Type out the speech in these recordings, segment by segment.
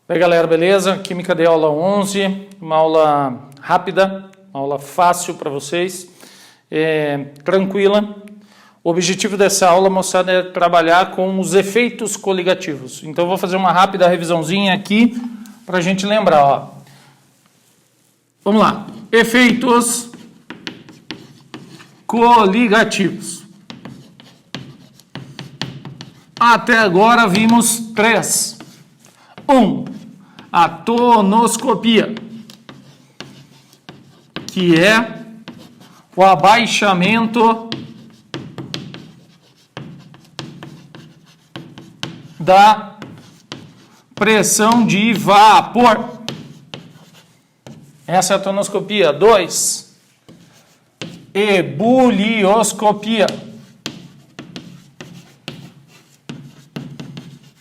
E aí, galera, beleza? Química de aula 11, uma aula rápida, uma aula fácil para vocês, tranquila. O objetivo dessa aula, moçada, é trabalhar com os efeitos coligativos. Então, eu vou fazer uma rápida revisãozinha aqui para a gente lembrar. Ó. Vamos lá. Efeitos coligativos. Até agora vimos 3. 1. A tonoscopia, que é o abaixamento da pressão de vapor. Essa é a tonoscopia. 2. Ebulioscopia.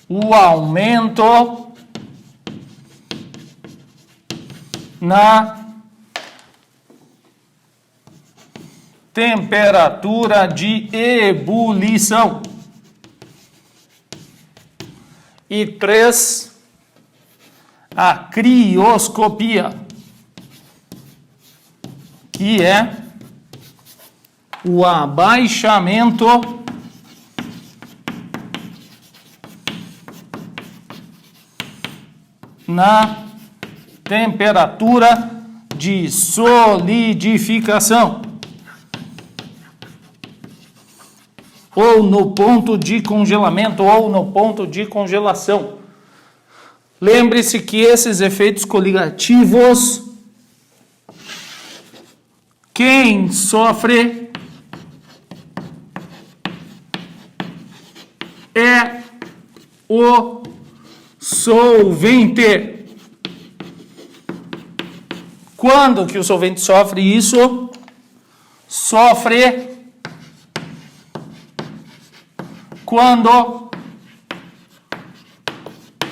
O aumento na temperatura de ebulição. E 3, a crioscopia, que é o abaixamento na temperatura de solidificação ou no ponto de congelamento ou no ponto de congelação. Lembre-se que esses efeitos coligativos, quem sofre é o solvente. Quando que o solvente sofre isso? Sofre quando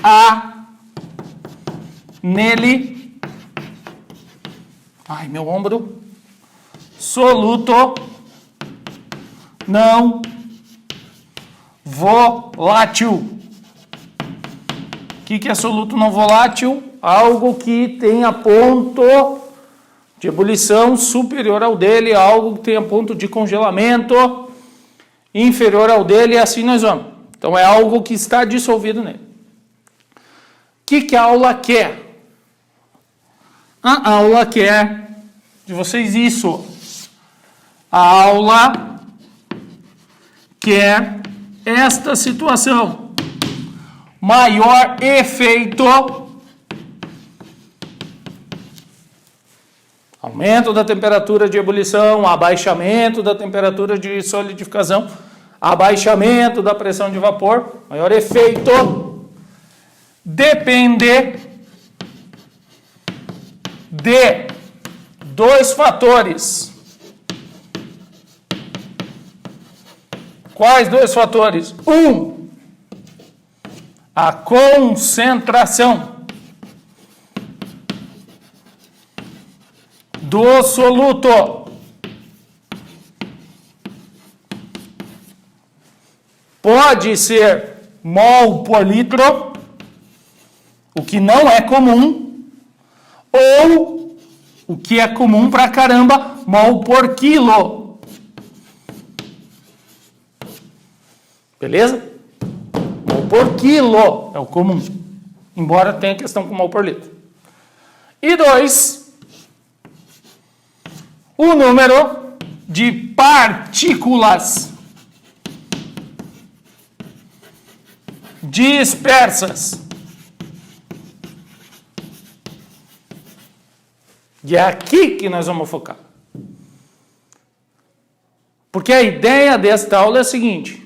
há nele, meu ombro, soluto não volátil. O que é soluto não volátil? Algo que tenha ponto de ebulição superior ao dele, algo que tenha ponto de congelamento inferior ao dele, e assim nós vamos. Então, é algo que está dissolvido nele. O que a aula quer? A aula quer de vocês isso. A aula quer esta situação. Maior efeito, aumento da temperatura de ebulição, abaixamento da temperatura de solidificação, abaixamento da pressão de vapor, maior efeito, depende de 2 fatores. Quais 2 fatores? 1. A concentração do soluto. Pode ser mol por litro, o que não é comum, ou o que é comum pra caramba, mol por quilo. Beleza? Mol por quilo é o comum, embora tenha questão com mol por litro. E 2, o número de partículas dispersas. E é aqui que nós vamos focar. Porque a ideia desta aula é a seguinte: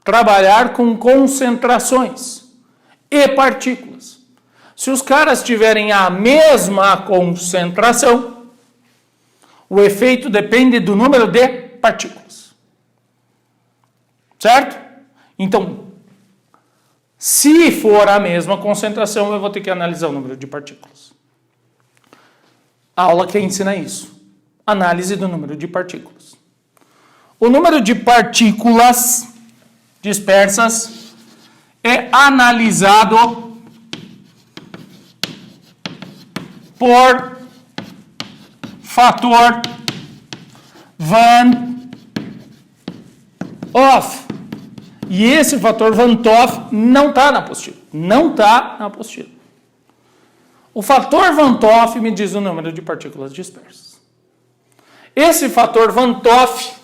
trabalhar com concentrações e partículas. Se os caras tiverem a mesma concentração, o efeito depende do número de partículas. Certo? Então, se for a mesma concentração, eu vou ter que analisar o número de partículas. A aula que ensina isso. Análise do número de partículas. O número de partículas dispersas é analisado por fator Van Hoff. E esse fator Van Hoff não está na apostila. Não está na apostila. O fator Van Hoff me diz o número de partículas dispersas. Esse fator Van Hoff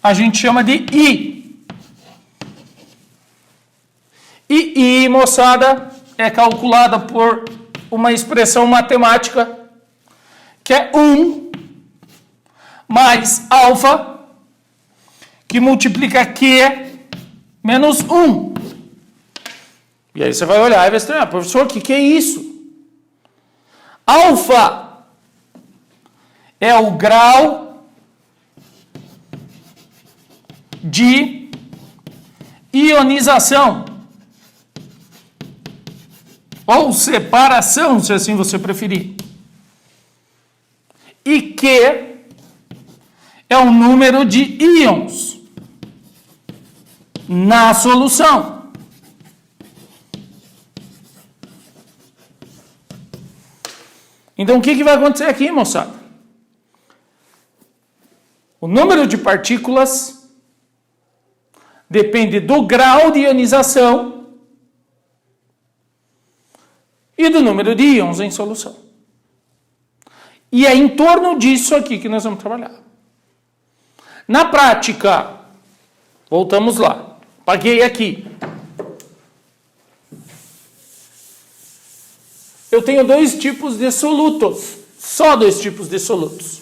a gente chama de I. E I, moçada, é calculada por uma expressão matemática que é 1 mais alfa, que multiplica Q menos 1. E aí você vai olhar e vai estranhar, professor, o que é isso? Alfa é o grau de ionização, ou separação, se assim você preferir. E Q é o número de íons na solução. Então, o que vai acontecer aqui, moçada? O número de partículas depende do grau de ionização e do número de íons em solução. E é em torno disso aqui que nós vamos trabalhar. Na prática, voltamos lá. Paguei aqui. Eu tenho dois tipos de solutos. Só dois tipos de solutos.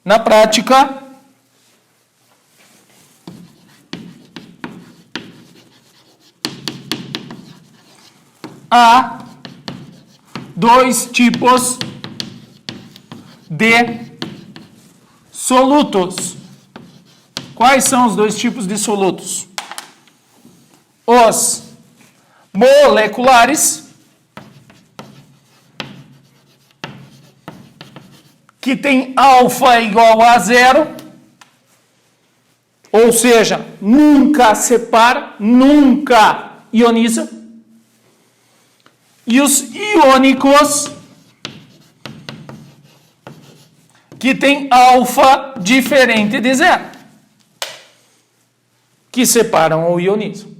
Na prática, há dois tipos de solutos. Quais são os dois tipos de solutos? Os moleculares, que tem alfa igual a 0, ou seja, nunca separa, nunca ioniza. E os iônicos, que tem alfa diferente de 0, que separam ou ionizam.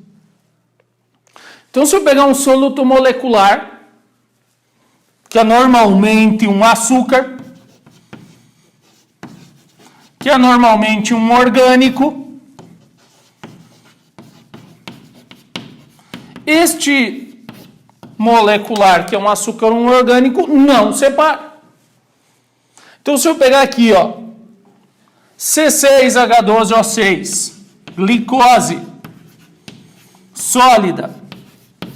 Então, se eu pegar um soluto molecular, que é normalmente um açúcar, que é normalmente um orgânico, este molecular, que é um açúcar ou um orgânico, não separa. Então, se eu pegar aqui, ó, C6H12O6, glicose sólida,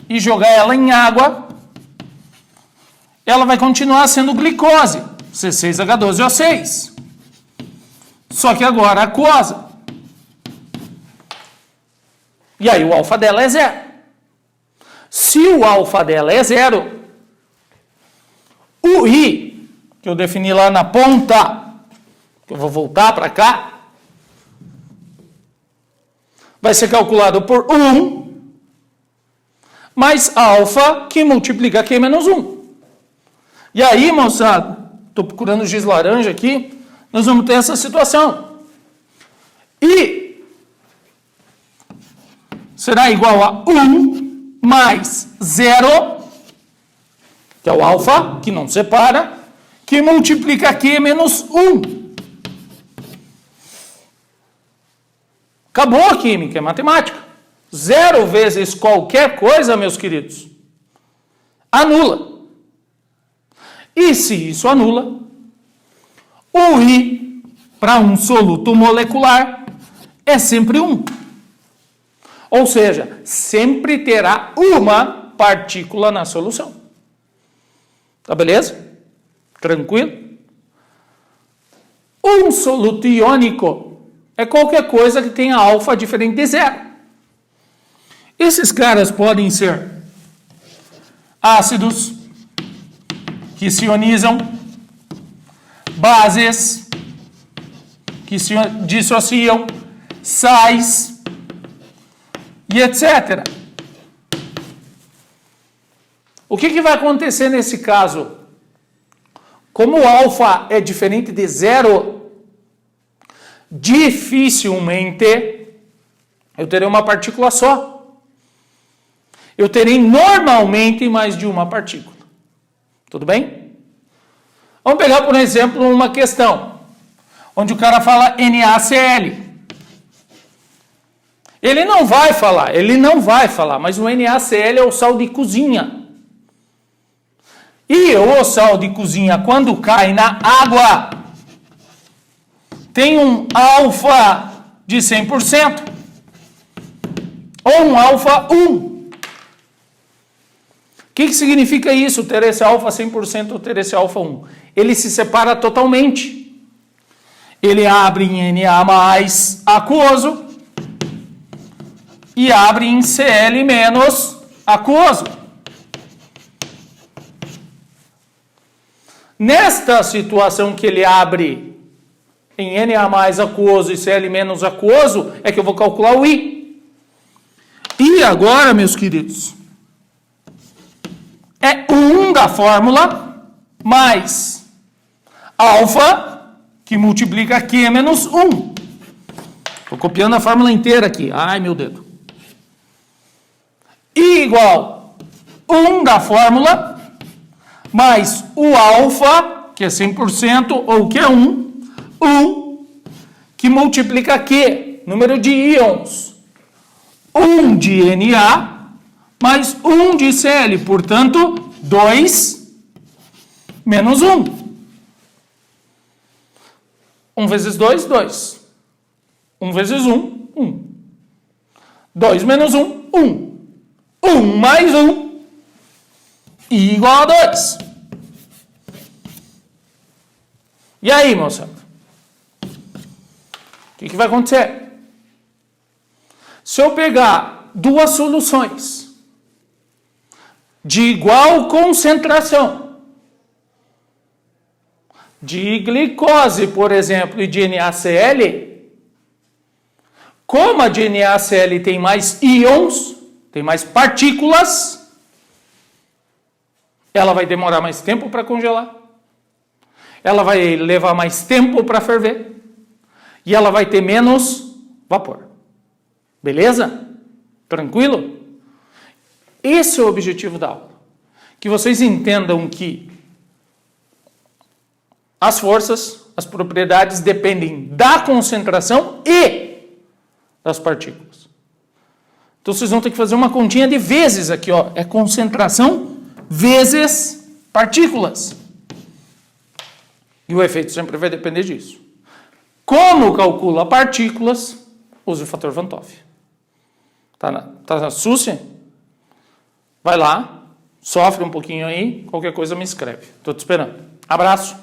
e jogar ela em água, ela vai continuar sendo glicose, C6H12O6. Só que agora aquosa. E aí o alfa dela é 0. Se o alfa dela é 0, o I, que eu defini lá na ponta, que eu vou voltar para cá, vai ser calculado por 1 mais alfa, que multiplica Q menos 1. E aí, moçada, estou procurando giz laranja aqui, nós vamos ter essa situação. I será igual a 1 mais 0, que é o alfa, que não separa, que multiplica Q menos 1. Acabou a química, é matemática. 0 vezes qualquer coisa, meus queridos, anula. E se isso anula, o I para um soluto molecular é sempre 1. Ou seja, sempre terá uma partícula na solução. Tá beleza? Tranquilo? Um soluto iônico é qualquer coisa que tenha alfa diferente de 0. Esses caras podem ser ácidos, que se ionizam, bases, que se dissociam, sais, e etc. O que vai acontecer nesse caso? Como o alfa é diferente de zero, dificilmente eu terei uma partícula só. Eu terei normalmente mais de uma partícula. Tudo bem? Vamos pegar, por exemplo, uma questão onde o cara fala NaCl. Ele não vai falar, mas o NaCl é o sal de cozinha. E o sal de cozinha, quando cai na água, tem um alfa de 100%, ou um alfa 1. O que significa isso, ter esse alfa 100% ou ter esse alfa 1? Ele se separa totalmente. Ele abre em Na mais aquoso e abre em Cl menos aquoso. Nesta situação que ele abre em Na mais aquoso e Cl menos aquoso, é que eu vou calcular o I. E agora, meus queridos, é 1 da fórmula mais alfa, que multiplica Q menos 1. Estou copiando a fórmula inteira aqui. Ai, meu dedo. I igual 1 da fórmula mais o alfa, que é 100%, ou que é 1, que multiplica Q, número de íons, 1 de Na, mais 1 de Cl, portanto, 2 menos 1. 1 vezes 2, 2. 1 vezes 1, 1. 2 menos 1, 1. 1 mais 1, I igual a 2. E aí, moçada? O que vai acontecer? Se eu pegar duas soluções de igual concentração de glicose, por exemplo, e de NaCl, como a de NaCl tem mais íons, tem mais partículas, ela vai demorar mais tempo para congelar, ela vai levar mais tempo para ferver e ela vai ter menos vapor. Beleza? Tranquilo? Esse é o objetivo da aula. Que vocês entendam que as forças, as propriedades dependem da concentração e das partículas. Então vocês vão ter que fazer uma continha de vezes aqui, ó. É concentração vezes partículas. E o efeito sempre vai depender disso. Como calcula partículas? Use o fator Van 't Hoff. Tá na súcia? Vai lá, sofre um pouquinho aí, qualquer coisa me escreve. Estou te esperando. Abraço.